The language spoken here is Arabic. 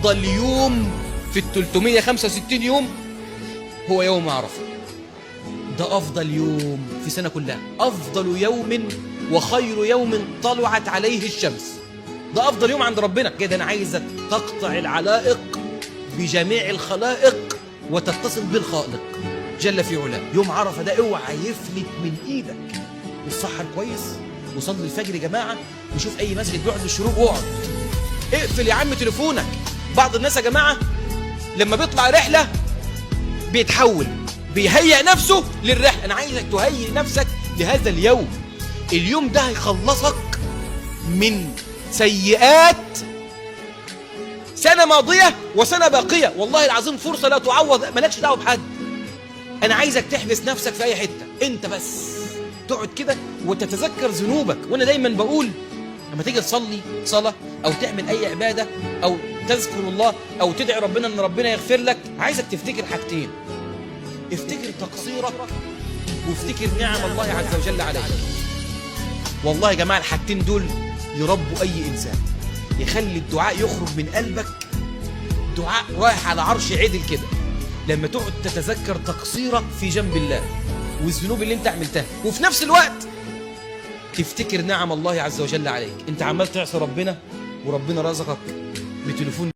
أفضل يوم في ال 365 يوم هو يوم عرفة. ده أفضل يوم في سنة كلها، أفضل يوم وخير يوم طلعت عليه الشمس. ده أفضل يوم عند ربنا. كده أنا عايزك تقطع العلائق بجميع الخلائق وتتصل بالخالق جل في علاه. يوم عرفة ده اوعى يفلت من إيدك. اتسحر كويس وصلي الفجر يا جماعة، وشوف أي مسجد بيقعد للشروق واقعد. اقفل يا عم تليفونك. بعض الناس يا جماعة لما بيطلع رحلة بيتحول، بيهيئ نفسه للرحلة. أنا عايزك تهيئ نفسك لهذا اليوم. اليوم ده هيخلصك من سيئات سنة ماضية وسنة باقية. والله العظيم فرصة لا تعوض، مالكش دعوة بحد. أنا عايزك تحبس نفسك في أي حتة، أنت بس تقعد كده وتتذكر ذنوبك. وأنا دايما بقول لما تيجي تصلي صلاة أو تعمل أي عبادة أو تذكر الله أو تدعي ربنا إن ربنا يغفر لك، عايزك تفتكر حاجتين. افتكر تقصيرك وافتكر نعم الله عز وجل عليك. والله يا جماعة الحاجتين دول يربوا أي إنسان، يخلي الدعاء يخرج من قلبك دعاء رايح على عرش عدل كده. لما تقعد تتذكر تقصيرك في جنب الله والذنوب اللي انت عملتها، وفي نفس الوقت تفتكر نعم الله عز وجل عليك. انت عمال تعصي ربنا وربنا رزقك بتليفون